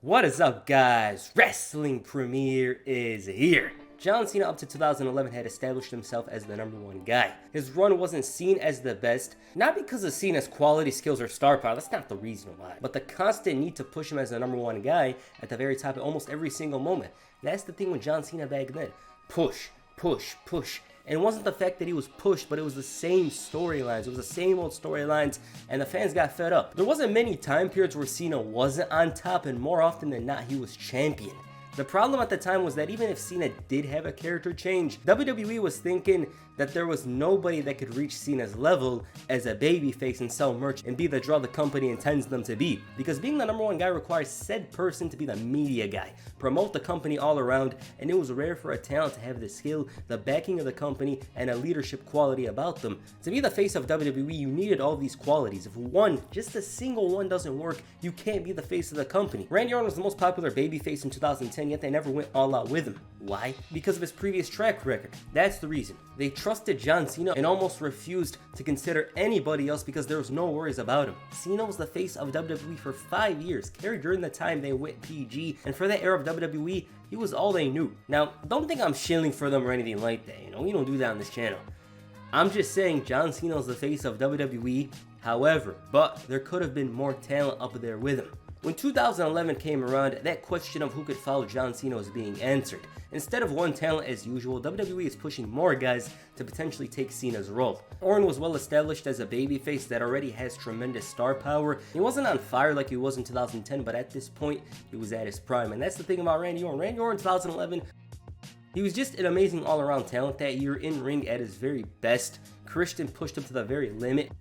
What is up, guys? Wrestling Premiere is here. John Cena up to 2011 had established himself as the #1 guy. His run wasn't seen as the best, not because of Cena's quality, skills, or star power, that's not the reason why, but the constant need to push him as the #1 guy at the very top at almost every single moment. That's the thing with John Cena back then. Push, push, push. And it wasn't the fact that he was pushed, but it was the same storylines. It was the same old storylines, and the fans got fed up. There wasn't many time periods where Cena wasn't on top, and more often than not, he was champion. The problem at the time was that even if Cena did have a character change, WWE was thinking that there was nobody that could reach Cena's level as a babyface and sell merch and be the draw the company intends them to be. Because being the #1 guy requires said person to be the media guy, promote the company all around, and it was rare for a talent to have the skill, the backing of the company, and a leadership quality about them. To be the face of WWE, you needed all these qualities. If one, just a single one doesn't work, you can't be the face of the company. Randy Orton was the most popular babyface in 2010, yet they never went all out with him. Why? Because of his previous track record. That's the reason. They trusted John Cena and almost refused to consider anybody else because there was no worries about him. Cena was the face of WWE for 5 years, carried during the time they went PG, and for that era of WWE, he was all they knew. Now, don't think I'm shilling for them or anything like that, we don't do that on this channel. I'm just saying John Cena is the face of WWE, however, but there could have been more talent up there with him. When 2011 came around, that question of who could follow John Cena was being answered. Instead of one talent as usual, WWE is pushing more guys to potentially take Cena's role. Orton was well established as a babyface that already has tremendous star power. He wasn't on fire like he was in 2010, but at this point, he was at his prime. And that's the thing about Randy Orton. Randy Orton in 2011, he was just an amazing all-around talent that year, in ring at his very best. Christian pushed him to the very limit.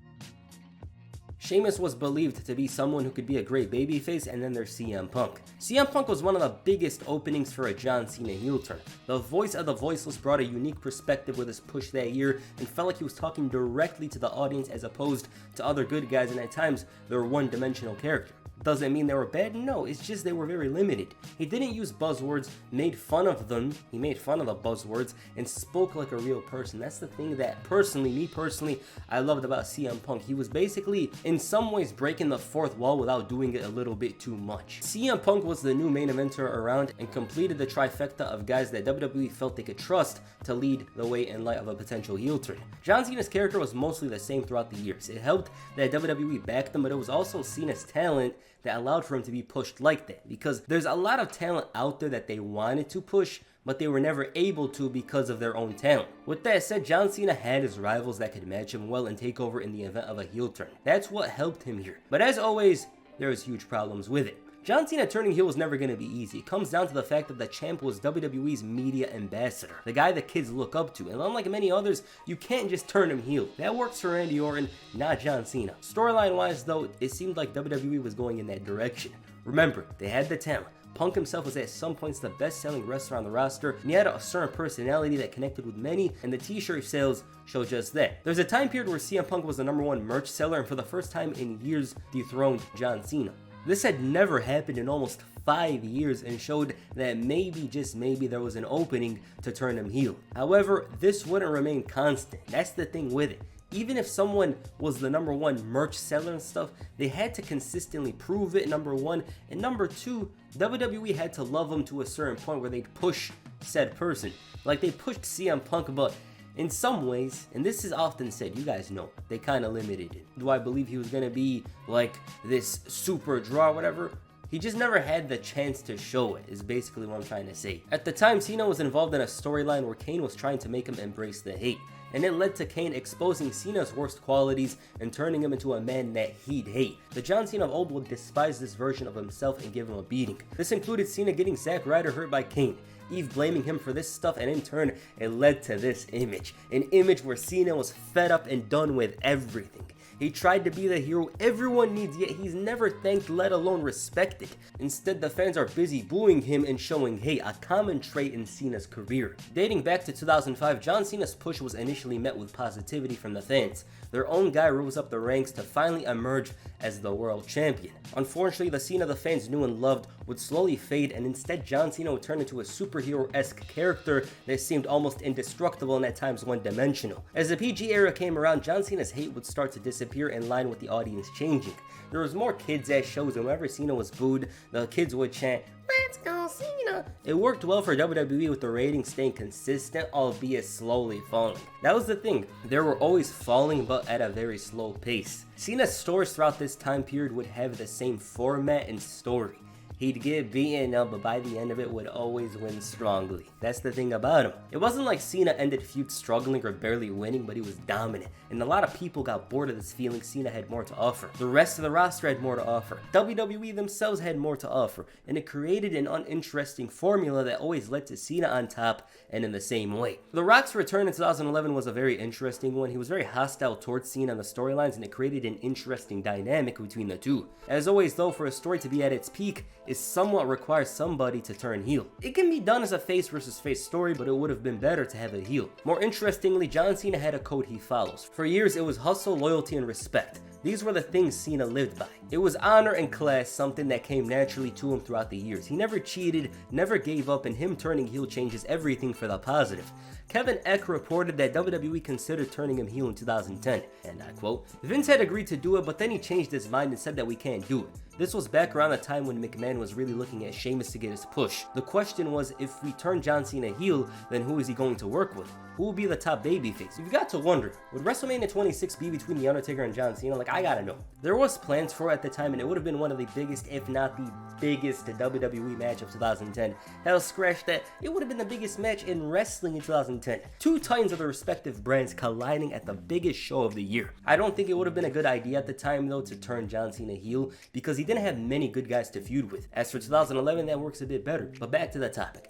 Sheamus was believed to be someone who could be a great babyface, and then there's CM Punk. CM Punk was one of the biggest openings for a John Cena heel turn. The voice of the voiceless brought a unique perspective with his push that year and felt like he was talking directly to the audience as opposed to other good guys, and at times they were one-dimensional characters. Doesn't mean they were bad, no, it's just they were very limited. He didn't use buzzwords, made fun of them, he made fun of the buzzwords, and spoke like a real person. That's the thing that me personally, I loved about CM Punk. He was basically, in some ways, breaking the fourth wall without doing it a little bit too much. CM Punk was the new main eventer around and completed the trifecta of guys that WWE felt they could trust to lead the way in light of a potential heel turn. John Cena's character was mostly the same throughout the years. It helped that WWE backed him, but it was also Cena's talent that allowed for him to be pushed like that, because there's a lot of talent out there that they wanted to push, but they were never able to because of their own talent. With that said, John Cena had his rivals that could match him well and take over in the event of a heel turn. That's what helped him here. But as always, there was huge problems with it. John Cena turning heel was never going to be easy. It comes down to the fact that the champ was WWE's media ambassador, the guy the kids look up to, and unlike many others, you can't just turn him heel. That works for Randy Orton, not John Cena. Storyline wise though, it seemed like WWE was going in that direction. Remember, they had the talent. Punk himself was at some points the best-selling wrestler on the roster, and he had a certain personality that connected with many, and the t-shirt sales show just that. There's a time period where CM Punk was the #1 merch seller, and for the first time in years, dethroned John Cena. This had never happened in almost 5 years and showed that maybe, just maybe, there was an opening to turn him heel. However, this wouldn't remain constant. That's the thing with it. Even if someone was the #1 merch seller and stuff, they had to consistently prove it, #1. And #2, WWE had to love them to a certain point where they'd push said person. Like they pushed CM Punk, but in some ways, and this is often said, you guys know, they kind of limited it. Do I believe he was going to be like this super draw or whatever? He just never had the chance to show it, is basically what I'm trying to say. At the time, Cena was involved in a storyline where Kane was trying to make him embrace the hate, and it led to Kane exposing Cena's worst qualities and turning him into a man that he'd hate. The John Cena of old would despise this version of himself and give him a beating. This included Cena getting Zack Ryder hurt by Kane, Eve blaming him for this stuff, and in turn, it led to this image. An image where Cena was fed up and done with everything. He tried to be the hero everyone needs, yet he's never thanked, let alone respected. Instead, the fans are busy booing him and showing hate, a common trait in Cena's career. Dating back to 2005, John Cena's push was initially met with positivity from the fans. their own guy rose up the ranks to finally emerge as the world champion. Unfortunately, the Cena the fans knew and loved would slowly fade, and instead John Cena would turn into a superhero-esque character that seemed almost indestructible and at times one-dimensional. As the PG era came around, John Cena's hate would start to disappear in line with the audience changing. There was more kids at shows, and whenever Cena was booed, the kids would chant, "Let's go Cena!" It worked well for WWE with the ratings staying consistent, albeit slowly falling. That was the thing, they were always falling but at a very slow pace. Cena's stories throughout this time period would have the same format and story. He'd get beaten up, but by the end of it would always win strongly. That's the thing about him. It wasn't like Cena ended feuds struggling or barely winning, but he was dominant. And a lot of people got bored of this feeling Cena had more to offer. The rest of the roster had more to offer. WWE themselves had more to offer. And it created an uninteresting formula that always led to Cena on top and in the same way. The Rock's return in 2011 was a very interesting one. He was very hostile towards Cena and the storylines, and it created an interesting dynamic between the two. As always though, for a story to be at its peak, it somewhat requires somebody to turn heel. It can be done as a face versus face story, but it would have been better to have a heel. More interestingly, John Cena had a code he follows. For years, it was hustle, loyalty, and respect. These were the things Cena lived by. It was honor and class, something that came naturally to him throughout the years. He never cheated, never gave up, and him turning heel changes everything for the positive. Kevin Eck reported that WWE considered turning him heel in 2010, and I quote, "Vince had agreed to do it, but then he changed his mind and said that we can't do it. This was back around the time when McMahon was really looking at Sheamus to get his push. The question was, if we turn John Cena heel, then who is he going to work with? Who will be the top babyface?" You've got to wonder, would WrestleMania 26 be between The Undertaker and John Cena? Like, I gotta know. There was plans for it at the time, and it would have been one of the biggest, if not the biggest, WWE match of 2010. Hell, scratch that, it would have been the biggest match in wrestling in 2010. Two titans of the respective brands colliding at the biggest show of the year. I don't think it would have been a good idea at the time, though, to turn John Cena heel, because he didn't have many good guys to feud with. As for 2011, that works a bit better. But back to the topic.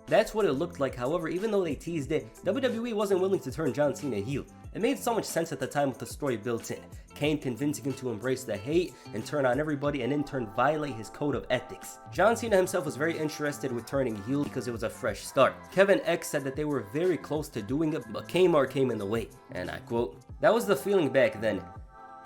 That's what it looked like. However, even though they teased it, WWE wasn't willing to turn John Cena heel. It made so much sense at the time with the story built in. Kane convincing him to embrace the hate and turn on everybody, and in turn violate his code of ethics. John Cena himself was very interested with turning heel because it was a fresh start. Kevin X said that they were very close to doing it, but Kmart came in the way. And I quote, "That was the feeling back then.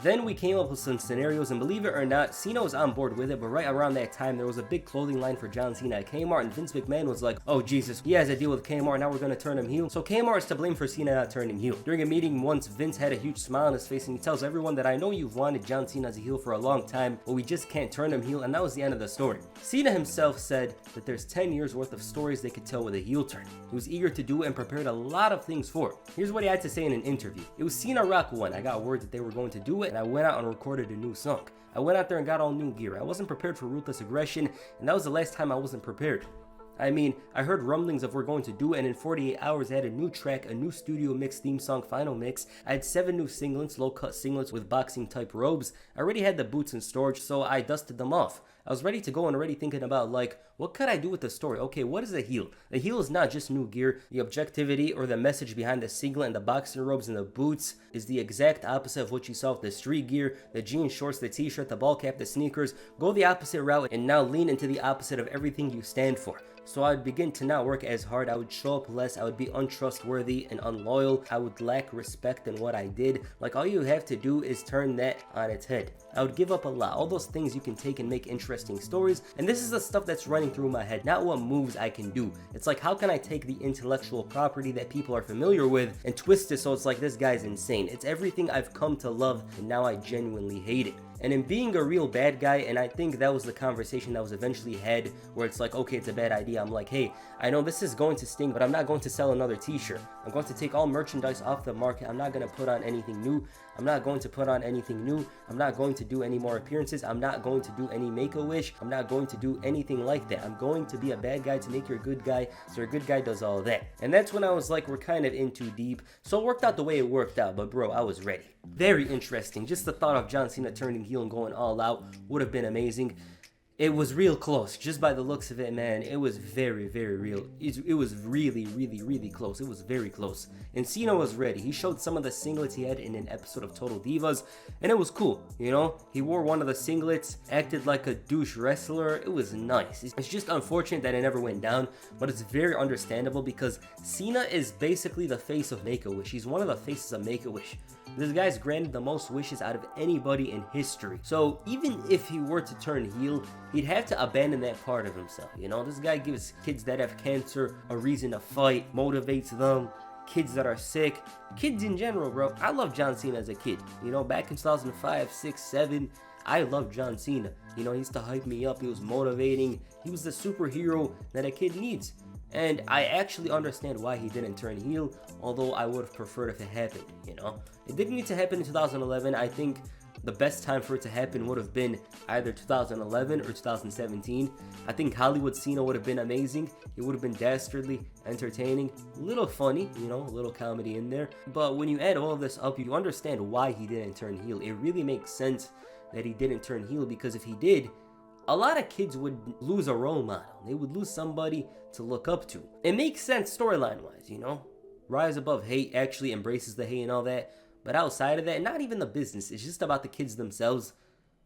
Then we came up with some scenarios, and believe it or not, Cena was on board with it, but right around that time, there was a big clothing line for John Cena at Kmart, and Vince McMahon was like, oh Jesus, he has a deal with Kmart, now we're gonna turn him heel. So Kmart is to blame for Cena not turning heel. During a meeting once, Vince had a huge smile on his face, and he tells everyone that I know you've wanted John Cena as a heel for a long time, but we just can't turn him heel, and that was the end of the story. Cena himself said that there's 10 years worth of stories they could tell with a heel turn. He was eager to do it and prepared a lot of things for it. Here's what he had to say in an interview. It was Cena Rock 1. I got word that they were going to do it, and I went out and recorded a new song. I went out there and got all new gear. I wasn't prepared for Ruthless Aggression, and that was the last time I wasn't prepared. I mean, I heard rumblings of we're going to do it, and in 48 hours I had a new track, a new studio mix, theme song, final mix. I had 7 new singlets, low cut singlets with boxing type robes. I already had the boots in storage, so I dusted them off. I was ready to go and already thinking about, like, what could I do with the story? Okay, what is a heel? A heel is not just new gear. The objectivity or the message behind the singlet and the boxing robes and the boots is the exact opposite of what you saw with the street gear, the jeans, shorts, the t-shirt, the ball cap, the sneakers. Go the opposite route and now lean into the opposite of everything you stand for. So I would begin to not work as hard, I would show up less, I would be untrustworthy and unloyal, I would lack respect in what I did. Like, all you have to do is turn that on its head. I would give up a lot, all those things you can take and make interesting stories, and this is the stuff that's running through my head, not what moves I can do. It's like, how can I take the intellectual property that people are familiar with and twist it so it's like, this guy's insane. It's everything I've come to love, and now I genuinely hate it. And in being a real bad guy, and I think that was the conversation that was eventually had, where it's like, okay, it's a bad idea. I'm like, hey, I know this is going to sting, but I'm not going to sell another t-shirt. I'm going to take all merchandise off the market. I'm not going to put on anything new. I'm not going to put on anything new. I'm not going to do any more appearances. I'm not going to do any Make-A-Wish. I'm not going to do anything like that. I'm going to be a bad guy to make you a good guy, so a good guy does all that. And that's when I was like, we're kind of in too deep. So it worked out the way it worked out, but bro, I was ready. Very interesting. Just the thought of John Cena turning heel and going all out would have been amazing. It was real close, just by the looks of it, man. It was very, very real. It was really, really, really close. It was very close. And Cena was ready. He showed some of the singlets he had in an episode of Total Divas, and it was cool, you know? He wore one of the singlets, acted like a douche wrestler. It was nice. It's just unfortunate that it never went down, but it's very understandable because Cena is basically the face of Make-A-Wish. He's one of the faces of Make-A-Wish. This guy's granted the most wishes out of anybody in history. So even if he were to turn heel, he'd have to abandon that part of himself. You know, this guy gives kids that have cancer a reason to fight, motivates them, kids that are sick, kids in general, bro. I loved John Cena as a kid. You know, back in 2005, 6, 7, I loved John Cena. You know, he used to hype me up. He was motivating. He was the superhero that a kid needs. And I actually understand why he didn't turn heel, although I would have preferred if it happened, you know? It didn't need to happen in 2011. I think the best time for it to happen would have been either 2011 or 2017. I think Hollywood Cena would have been amazing. It would have been dastardly, entertaining, a little funny, you know, a little comedy in there. But when you add all of this up, you understand why he didn't turn heel. It really makes sense that he didn't turn heel, because if he did, a lot of kids would lose a role model. They would lose somebody to look up to. It makes sense storyline wise, you know? Rise Above Hate actually embraces the hate and all that. But outside of that, not even the business. It's just about the kids themselves.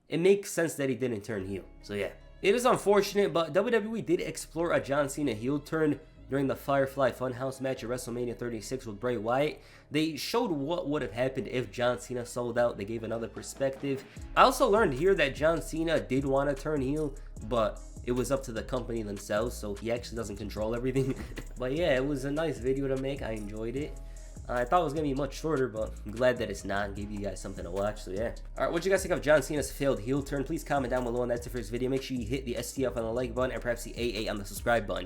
It makes sense that he didn't turn heel. So yeah. It is unfortunate, but WWE did explore a John Cena heel turn during the Firefly Funhouse match at WrestleMania 36 with Bray Wyatt. They showed what would have happened if John Cena sold out. They gave another perspective. I also learned here that John Cena did want to turn heel, but it was up to the company themselves, so he actually doesn't control everything. But yeah, it was a nice video to make. I enjoyed it. I thought it was going to be much shorter, but I'm glad that it's not. Gave you guys something to watch, so yeah. Alright, what you guys think of John Cena's failed heel turn? Please comment down below, and that's it for this video. Make sure you hit the STF on the like button and perhaps the AA on the subscribe button.